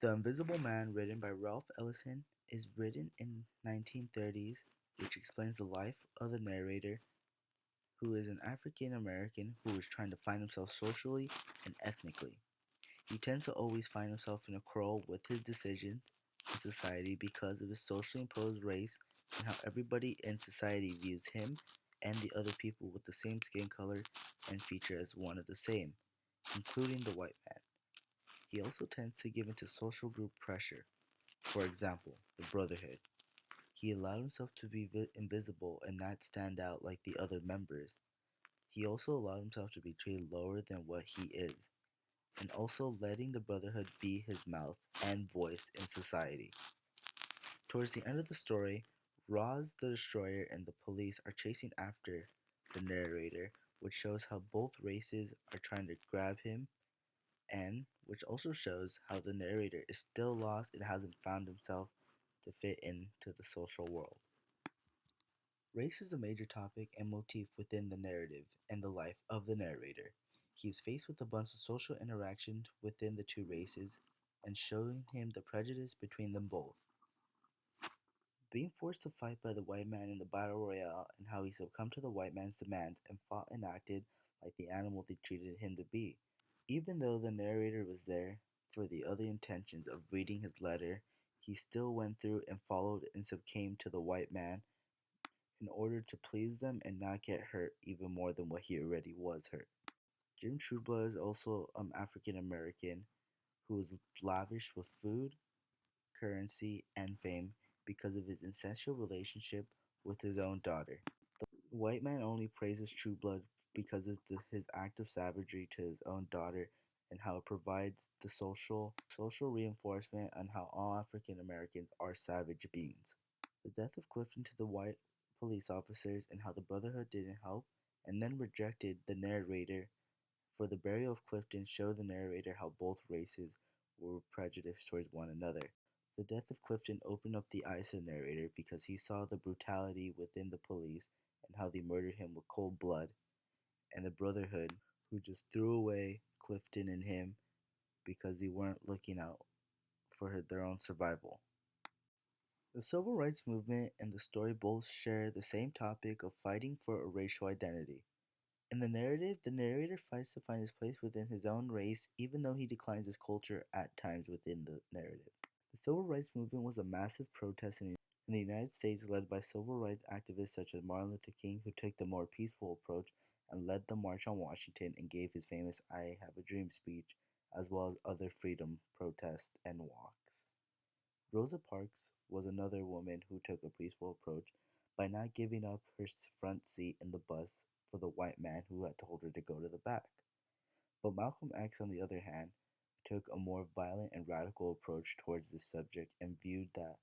The Invisible Man, written by Ralph Ellison, is written in 1930s, which explains the life of the narrator, who is an African American who is trying to find himself socially and ethnically. He tends to always find himself in a quarrel with his decisions in society because of his socially imposed race and how everybody in society views him and the other people with the same skin color and feature as one of the same, including the white man. He also tends to give into social group pressure. For example, the Brotherhood. He allowed himself to be invisible and not stand out like the other members. He also allowed himself to be treated lower than what he is, and also letting the Brotherhood be his mouth and voice in society. Towards the end of the story, Roz the Destroyer and the police are chasing after the narrator, which shows how both races are trying to grab him, and which also shows how the narrator is still lost and hasn't found himself to fit into the social world. Race is a major topic and motif within the narrative and the life of the narrator. He is faced with a bunch of social interactions within the two races and showing him the prejudice between them both. Being forced to fight by the white man in the battle royale and how he succumbed to the white man's demands and fought and acted like the animal they treated him to be. Even though the narrator was there for the other intentions of reading his letter, he still went through and followed and succumbed to the white man in order to please them and not get hurt even more than what he already was hurt. Jim Trueblood is also African American who is lavish with food, currency, and fame because of his incestual relationship with his own daughter. The white man only praises Trueblood because of his act of savagery to his own daughter and how it provides the social reinforcement on how all African Americans are savage beings. The death of Clifton to the white police officers and how the Brotherhood didn't help and then rejected the narrator for the burial of Clifton showed the narrator how both races were prejudiced towards one another. The death of Clifton opened up the eyes of the narrator because he saw the brutality within the police and how they murdered him with cold blood, and the Brotherhood, who just threw away Clifton and him because they weren't looking out for their own survival. The civil rights movement and the story both share the same topic of fighting for a racial identity. In the narrative, the narrator fights to find his place within his own race, even though he declines his culture at times within the narrative. The civil rights movement was a massive protest in the United States led by civil rights activists such as Martin Luther King, who took the more peaceful approach and led the March on Washington and gave his famous I Have a Dream speech, as well as other freedom protests and walks. Rosa Parks was another woman who took a peaceful approach by not giving up her front seat in the bus for the white man who had told her to go to the back. But Malcolm X, on the other hand, took a more violent and radical approach towards this subject and viewed that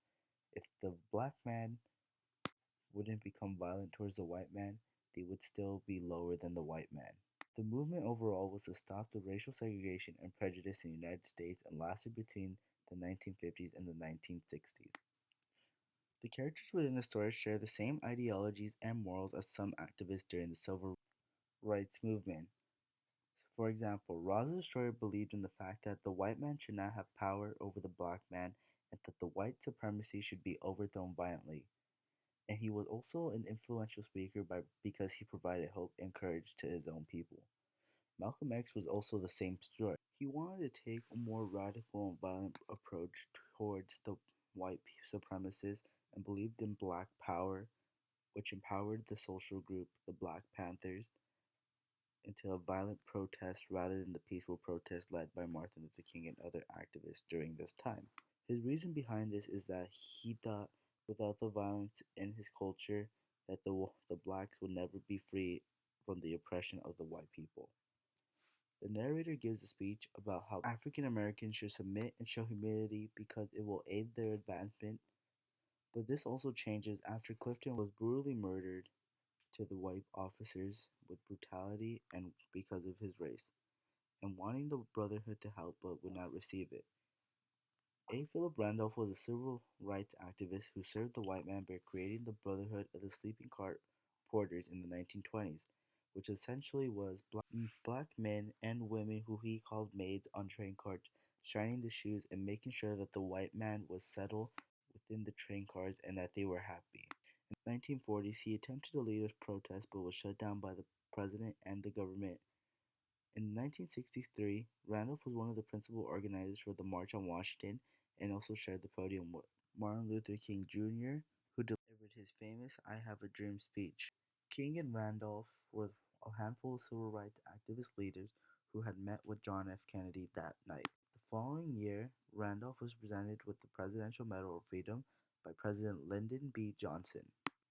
if the black man wouldn't become violent towards the white man, they would still be lower than the white man. The movement overall was to stop the racial segregation and prejudice in the United States and lasted between the 1950s and the 1960s. The characters within the story share the same ideologies and morals as some activists during the civil rights movement. For example, Roz the Destroyer believed in the fact that the white man should not have power over the black man and that the white supremacy should be overthrown violently. And he was also an influential speaker because he provided hope and courage to his own people. Malcolm X was also the same story. He wanted to take a more radical and violent approach towards the white supremacists and believed in black power, which empowered the social group, the Black Panthers, into a violent protest rather than the peaceful protest led by Martin Luther King and other activists during this time. His reason behind this is that he thought without the violence in his culture that the blacks would never be free from the oppression of the white people. The narrator gives a speech about how African Americans should submit and show humility because it will aid their advancement, but this also changes after Clifton was brutally murdered to the white officers with brutality and because of his race, and wanting the Brotherhood to help but would not receive it. A. Philip Randolph was a civil rights activist who served the white man by creating the Brotherhood of the Sleeping Cart Porters in the 1920s, which essentially was black men and women who he called maids on train carts shining the shoes and making sure that the white man was settled within the train cars and that they were happy. In the 1940s, he attempted to lead a protest but was shut down by the president and the government. In 1963, Randolph was one of the principal organizers for the March on Washington and also shared the podium with Martin Luther King Jr., who delivered his famous I Have a Dream speech. King and Randolph were a handful of civil rights activist leaders who had met with John F. Kennedy that night. The following year, Randolph was presented with the Presidential Medal of Freedom by President Lyndon B. Johnson.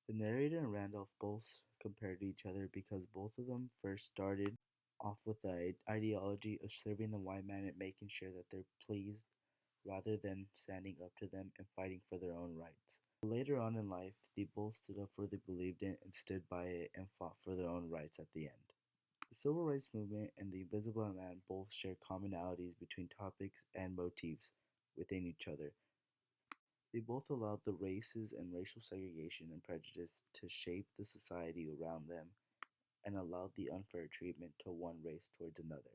The narrator and Randolph both compared to each other because both of them first started off with the ideology of serving the white man and making sure that they're pleased rather than standing up to them and fighting for their own rights. Later on in life, they both stood up for what they believed in and stood by it and fought for their own rights at the end. The Civil Rights Movement and the Invisible Man both share commonalities between topics and motifs within each other. They both allowed the races and racial segregation and prejudice to shape the society around them and allowed the unfair treatment to one race towards another.